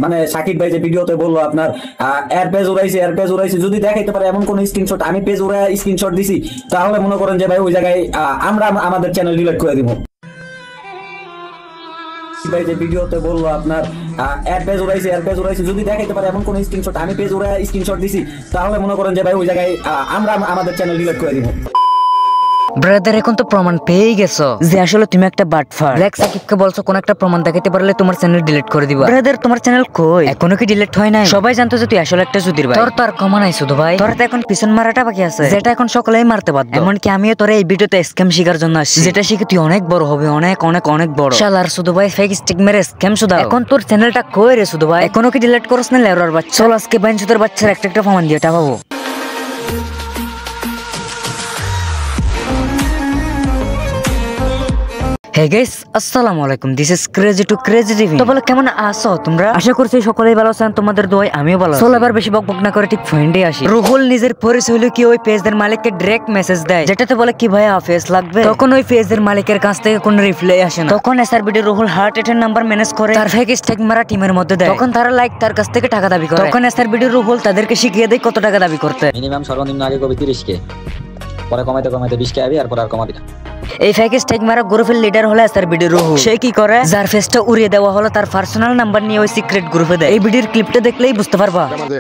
মানে সাকিব ভাই যে ভিডিওতে বললো আপনার এর পেজ উড়াইছে যদি দেখাইতে পারে এমন কোন স্ক্রিনশট আমি পেজ উড়া স্ক্রিনশট দিছি তাহলে মনে করেন যে ভাই ওই জায়গায় আমরা আমাদের চ্যানেল ডিলিট করে দিব। ভাই যে ভিডিওতে বললো আপনার এর পেজ উড়াইছে যদি দেখাইতে পারে এমন কোন স্ক্রিনশট আমি পেজ উড়া স্ক্রিনশট দিছি তাহলে মনে করেন যে ভাই ওই জায়গায় আমরা আমাদের চ্যানেল ডিলিট করে দিব। ব্রাদার এখন তো প্রমাণ পেয়ে গেছো যে আসলে তুমি একটা বাটফার। ব্ল্যাক সাকিবকে বলছো কোন একটা প্রমাণ দেখাতে পারলে তোমার চ্যানেল ডিলিট করে দিবা। ব্রাদার তোমার চ্যানেল কই এখনো কি ডিলিট হয় নাই? সবাই জানতো যে তুই আসলে একটা জুদির ভাই। তোর তো আর কমা নাই শুধু ভাই, তোর তো এখন পিছন মারাটা বাকি আছে যেটা এখন সকলেই মারতে বাধ্য। এমনকি আমিও তোর এই ভিডিওতে স্ক্যাম শিকার জন্য আসছি, যেটা শিখে তুই অনেক বড় হবে, অনেক অনেক অনেক বড়। শালার শুধু ভাই ফেক স্টিক মেরে স্ক্যাম শুধু। এখন তোর চ্যানেলটা কই রে শুধু ভাই? এখনো কি ডিলিট করছ না লেওরার বাচ্চা? চল আজকে বাইনচুদের বাচ্চার একটা একটা প্রমাণ দিয়ে টাকাবো। Hey guys, আসসালামু আলাইকুম। This is crazy to crazy TV। তো বলো কেমন আছো তোমরা? আশা করছি সকলেই ভালো আছেন, তোমাদের দোয়ায় আমিও ভালো আছি। চলো এবার বেশি বকবক না করে ঠিক পয়েন্টে আসি। রুহুল নিজের পরিচয় হলো কি ওই পেজের মালিককে ডাইরেক্ট মেসেজ দেয়, যেটাতে বলে কি ভাই ফেস লাগবে। তখন ওই পেজের মালিকের কাছ থেকে কোনো রিপ্লাই আসে না। তখন এসআরবিডি রুহুল হার্ট এটার নাম্বার ম্যানেজ করে তার ফেক স্টেক মারা টিমের মধ্যে দেয়। তখন তারা লাইক তার কাছ থেকে টাকা দাবি করে। তখন এসআরবিডি রুহুল তাদেরকে শিখিয়ে দেয় কত টাকা দাবি করতে। মিনিমাম সর্বনিম্ন আগে কবি 30কে, পরে কমাইতে কমাইতে 20কে আবি, আর পরে আর কমাবি না। এই ফেক স্টেক মারা গ্রুপের লিডার হলো এসআরবিডি রুহুল। সে কি করে, যার ফেসটা উড়িয়ে দেওয়া হলো তার পার্সোনাল নাম্বার নিয়ে ওই সিক্রেট গ্রুপে দেয়। এই ভিডিওর ক্লিপটা দেখলেই বুঝতে পারবা। আমাদের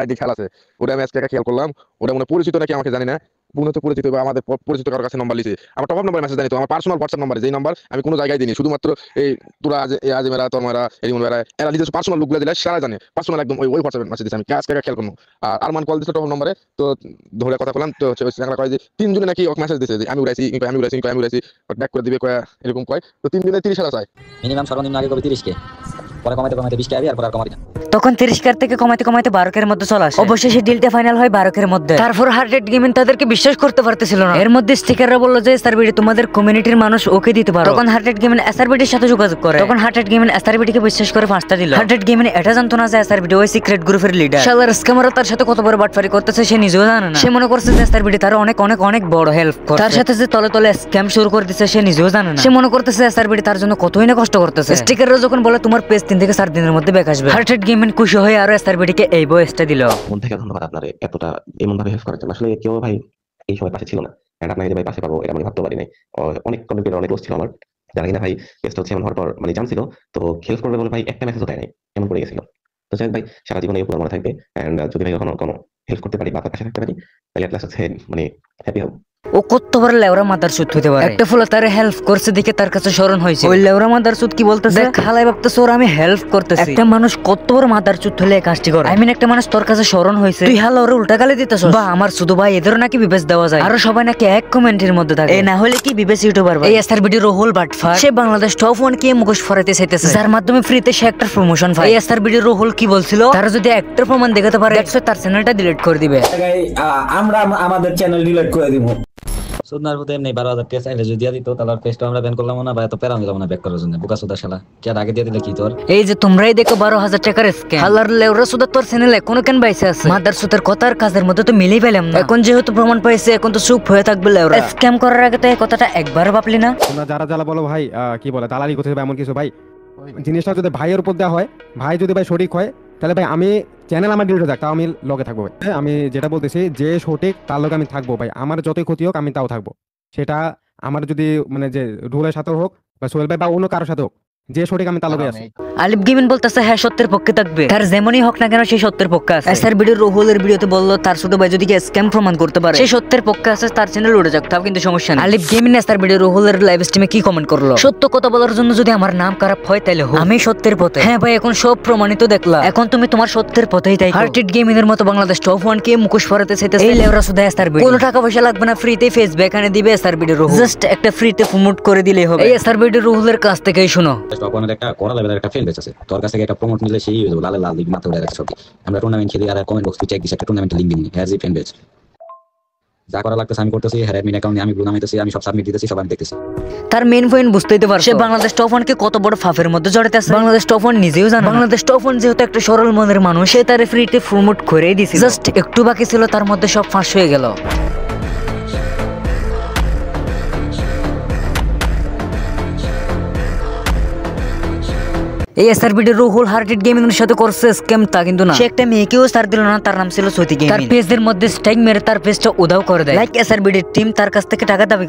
আইডি খেলা আছে, ওটা আমি আজকে খেয়াল করলাম। ওটা মনে পরিচিত নাকি আমাকে জানি না, পূর্ণত পরিচিত বা আমাদের পরিচিত কারোর কাছে নাম্বার লিছে। আমার টপ আপ নাম্বার মেসেজ জানি তো, আমার পার্সোনাল হোয়াটসঅ্যাপ নাম্বার, যেই নাম্বার আমি কোনো জায়গায় দিইনি, শুধুমাত্র এই তোরা আজ মেরা তোর মেরা এরিমন মেরা এরা লিজেস পার্সোনাল লোকগুলো দিলে সারা জানে পার্সোনাল একদম ওই হোয়াটসঅ্যাপ মেসেজ দিয়েছে। আমি আজকে খেয়াল করলাম। আর আরমান কল দিতে টপ নাম্বারে, তো ধরে কথা বললাম, তো সেখানে কয় যে 3 জনে নাকি মেসেজ দিয়েছে যে আমি উড়াইছি ব্যাক করে দিবে কয়, এরকম কয়। তো 3 দিনে 30,000 চাই। মিনিমাম সর্বনিম্ন আগে কবি 30কে, পরে কমাইতে কমাইতে 20কে আবি, আর পরে আর কমাবি না। তখন 30 থেকে কমাইতে কমাইতে 12 মধ্যে চলে আসে। অবশেষে ডিলটা ফাইনাল হয় 12 মধ্যে। তারপর হার্টেড গেমিং তাদেরকে বিশ্বাস করতে পারতেছিল না। এর মধ্যে স্টিকাররা বলল যে এসআরবিডি তোমাদের কমিউনিটির মানুষ ওকে দিতে পারো। তখন হার্টেড গেমিং এসআরবিডির সাথে যোগাযোগ করে। তখন হার্টেড গেমিং এসআরবিডিকে বিশ্বাস করে 5টা দিল। হার্টেড গেমিং এটা জানতো না যে এসআরবিডি ওই সিক্রেট গ্রুপের লিডার। শালার স্ক্যামাররা তার সাথে কত বড় বাটফারি করতেছে সে নিজেও জানে না। সে মনে করছে যে এসআরবিডি তার অনেক অনেক অনেক বড় হেল্প করে। তার সাথে যে তলে তলে স্ক্যাম শুরু করে দিচ্ছে সে নিজেও জানে না। সে মনে করতেছে এসআরবিডি তার জন্য কতই না কষ্ট করতেছে। স্টিকাররা যখন বলে তোমার পেজ 3 থেকে 4 দিনের মধ্যে ব্যাক আসবে, হার্টেড গেমিং খুশি হয়ে আরো এসআরবিডিকে এই বয়সটা দিল। মন থেকে ধন্যবাদ আপনারে এতটা এমন ভাবে হেল্প করার জন্য। আসলে কেউ ভাই এই সময় পাশে ছিল না, এন্ড আপনাকে যে ভাই পাশে পাবো এটা আমি ভাবতে পারি নাই। অনেক কন্টেন্টের অনেক লোক ছিল আমার, যারা কিনা ভাই কেসটা হচ্ছে এমন হওয়ার পর মানে জানছিল, তো হেল্প করবে বলে ভাই একটা মেসেজও দেয় নাই, এমন করে গেছিল। তো যাই ভাই সারা জীবনে এই উপর মনে থাকবে, এন্ড যদি ভাই কখনো কোনো হেল্প করতে পারি বা আপনার পাশে থাকতে পারি তাহলে অ্যাট লাস্ট হচ্ছে মানে হ্যাপি হব। ও কত বড় লেওরা মাদার সুদ হতে পারে। একটা ফুলা তারে হেল্প করছে দেখে তার কাছে স্মরণ হয়েছে ওই লেওরা মাদার সুদ কি বলতেছে, খালাই ভাবতেছে ওর আমি হেল্প করতেছি। একটা মানুষ কত বড় মাদার সুদ হলে এই কাজটি করে। একটা মানুষ তোর কাছে স্মরণ হয়েছে, তুই হালা ওরে উল্টা গালি দিতেছস। বা আমার শুধু ভাই এদেরও নাকি বিবেচ দেওয়া যায়, আরো সবাই নাকি এক কমেন্টের মধ্যে থাকে। এই না হলে কি বিবেচ ইউটিউবার ভাই। এই এসআরবিডি রুহুল বাটফার সে বাংলাদেশ টপ 1 কে মুখোশ ফরাইতে চাইতেছে, যার মাধ্যমে ফ্রিতে সে একটা প্রমোশন পায়। এই এসআরবিডি রুহুল কি বলছিল, তারা যদি একটা প্রমাণ দেখাতে পারে তার চ্যানেলটা ডিলিট করে দিবে। আমরা আমাদের চ্যানেল ডিলিট করে দিব। সুদনার হতে এমনি 12,000 টাকা চাইলে যদি দিয়া দিত তাহলে পেজটা আমরা ব্যান করলাম না, বা এত প্যারা নিলাম না ব্যাক করার জন্য। বোকা সুদা শালা কি আর আগে দিয়ে দিলে কি তোর। এই যে তোমরাই দেখো 12,000 টাকার স্ক্যাম। হালার লেওরা সুদা তোর চ্যানেলে কোনো কেন বাইসে আছে। মাদার সুদের কথার কাজের মধ্যে তো মিলেই পেলাম না। এখন যেহেতু প্রমাণ পাইছে এখন তো চুপ হয়ে থাকবে লেওরা। স্ক্যাম করার আগে তো এই কথাটা একবার ভাবলি না? তোমরা যারা যারা বলো ভাই কি বলে দালালি করতে এমন কিছু, ভাই জিনিসটা যদি ভাইয়ের উপর দেওয়া হয়, ভাই যদি ভাই সঠিক হয় তাহলে ভাই আমি চ্যানেল আমার ডিলিট থাক, তাও আমি লগে থাকবো ভাই। আমি যেটা বলতেছি যে সঠিক তার লগে আমি থাকবো ভাই, আমার যতই ক্ষতি হোক আমি তাও থাকবো। সেটা আমার যদি মানে যে রুলের সাথে হোক বা সোহেল ভাই বা অন্য কারোর সাথে হোক, যে সঠিক আমি তার লগে আছি। আলিফ গেমিং বলতেছে হ্যাঁ সত্যের পক্ষে থাকবে, তার যেমনই হোক না কেন সেই সত্যের পক্ষে আছে। এসআরবিডি রুহুলের ভিডিওতে বললো তার ছোট ভাই যদি স্ক্যাম প্রমাণ করতে পারে সেই সত্যের পক্ষে আছে, তার চ্যানেল উড়ে যাক, তাও কিন্তু সমস্যা নেই। আলিফ গেমিং এসআরবিডি রুহুলের লাইভ স্ট্রিমে কি কমেন্ট করলো, সত্য কথা বলার জন্য যদি আমার নাম খারাপ হয় তাহলে হোক, আমি সত্যের পথে। হ্যাঁ ভাই এখন সব প্রমাণিত দেখলা, এখন তুমি তোমার সত্যের পথেই তাই। হার্টেড গেমিং এর মতো বাংলাদেশ টপ 1 কে মুখোশ ফরাতে চাইতেছে এই লেওরা সুদা এসআরবিডি। কোনো টাকা পয়সা লাগবে না, ফ্রিতে ফেসবুক এখানে দিবে এসআরবিডি রুহুল, জাস্ট একটা ফ্রিতে প্রমোট করে দিলেই হবে। এই এসআরবিডি রুহুলের কাছ থেকেই শুনো। টপ 1 এর একটা কড়া লেভেলের একটা ফ্যান বেস আছে, তোর কাছে একটা প্রমোট নিলে সেই হয়ে যাবে লাল লাল দিক মাথা উড়ে রাখছে সব। আমরা টুর্নামেন্ট খেলি আর কমেন্ট বক্স চেক দিছি, একটা টুর্নামেন্টের লিংক দিই হ্যাজ ই ফ্যান বেস। যা করা লাগতেছে আমি করতেছি, হ্যাঁ অ্যাডমিন অ্যাকাউন্টে আমি ব্লু নামাইতেছি, আমি সব সাবমিট দিতেছি, সব আমি দেখতেছি। তার মেইন পয়েন্ট বুঝতেই তো পারছো, সে বাংলাদেশ টপ 1 কে কত বড় ফাফের মধ্যে জড়িত আছে বাংলাদেশ টপ 1 নিজেও জানে। বাংলাদেশ টপ 1 যেহেতু একটা সরল মনের মানুষ, সে তার ফ্রিতে প্রমোট করেই দিছে, জাস্ট একটু বাকি ছিল তার মধ্যে সব ফাঁস হয়ে গেল। এই এসআরবিডি রুহুল হার্টেড গেমিং এর সাথে করছে স্ক্যাম তা কিন্তু না। সে একটা মেয়েকেও সার দিল না, তার নাম ছিল সতি গেমিং। তার পেজের মধ্যে স্ট্রাইক মেরে তার পেজটা উধাও করে দেয়। লাইক এসআরবিডি টিম তার কাছ থেকে টাকা দাবি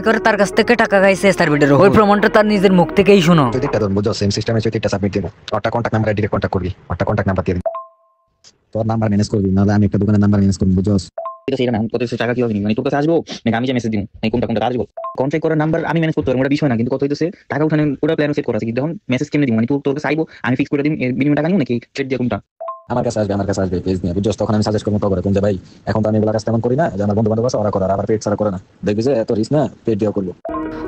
করে, তার কাছ থেকে টাকা গাইছে এসআরবিডি রুহুল। ওই প্রমাণটা তার নিজের মুখ থেকেই শুনো। তুই একটা ধর বুঝছো, সেম সিস্টেমে তুই একটা সাবমিট দিব, ওটা কন্টাক্ট নাম্বারে ডিরেক্ট কন্টাক্ট করবি, ওটা কন্টাক্ট নাম্বার দিয়ে দিবি, তোর নাম্বার ম্যানেজ করবি, নাহলে আমি একটা দোকানের নাম্বার ম্যানেজ করবো, বুঝছো? ঠিক আছে, এটা না কত টাকা কি হবে, মানে তোর কাছে আসবো নাকি আমি যে মেসেজ দিব, নাকি কোনটা আসবো? কন্ট্যাক্ট করার নাম্বার আমি ম্যানেজ করতে পারবো, ওটা বিষয় না, কিন্তু কত হইতেছে টাকা উঠানে পুরো প্ল্যান সেট করা আছে, কিন্তু এখন মেসেজ কেমনে দিব, মানে তোর কাছে আইবো আমি ফিক্স করে দিই, বিনিময় টাকা নিও নাকি ট্রেড দিয়ে কোনটা? আমার কাছে আসবে পেজ নিয়ে, বুঝছো? তখন আমি সাজেস্ট করবো করে কোন যে ভাই এখন তো আমি এগুলো কাজ তেমন করি না, যে আমার বন্ধু বান্ধব আছে ওরা করে, আর আবার পেট ছাড়া করে না, দেখবি যে এত রিস্ক না, পেট দিয়েও করবো।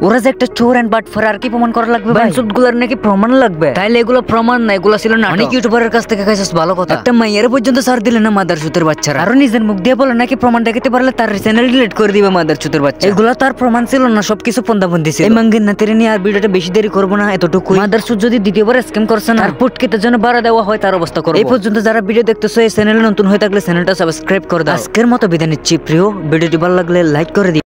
ওরা যে একটা চোর এন্ড বাট ফর আর কি প্রমাণ করা লাগবে ভাই? সুদগুলার নাকি প্রমাণ লাগবে, তাইলে এগুলো প্রমাণ না, এগুলো ছিল না। অনেক ইউটিউবারের কাছ থেকে খাইছিস ভালো কথা, একটা মাইয়ের পর্যন্ত সার দিলে না মাদার সুতের বাচ্চারা, আর নিজের মুখ দিয়ে বলে নাকি প্রমাণ দেখাতে পারলে তার চ্যানেল ডিলিট করে দিবে মাদার সুতের বাচ্চা। এগুলো তার প্রমাণ ছিল না, সবকিছু পন্দাবন্দি ছিল। এই মাঙ্গির নাতিরে নিয়ে আর ভিডিওটা বেশি দেরি করবো না, এতটুকু। মাদার সুত যদি দ্বিতীয়বার স্ক্যাম করছে না, আর পুটকিতে যেন বাড়া দেওয়া হয় তার অবস্থা করবো। এই পর্যন্ত যারা ভিডিও দেখতেছো এই চ্যানেলে নতুন হয়ে থাকলে চ্যানেলটা সাবস্ক্রাইব করে দাও। আজকের মতো বিদায় নিচ্ছি প্রিয়, ভিডিওটি ভালো লাগলে লাইক করে দিও।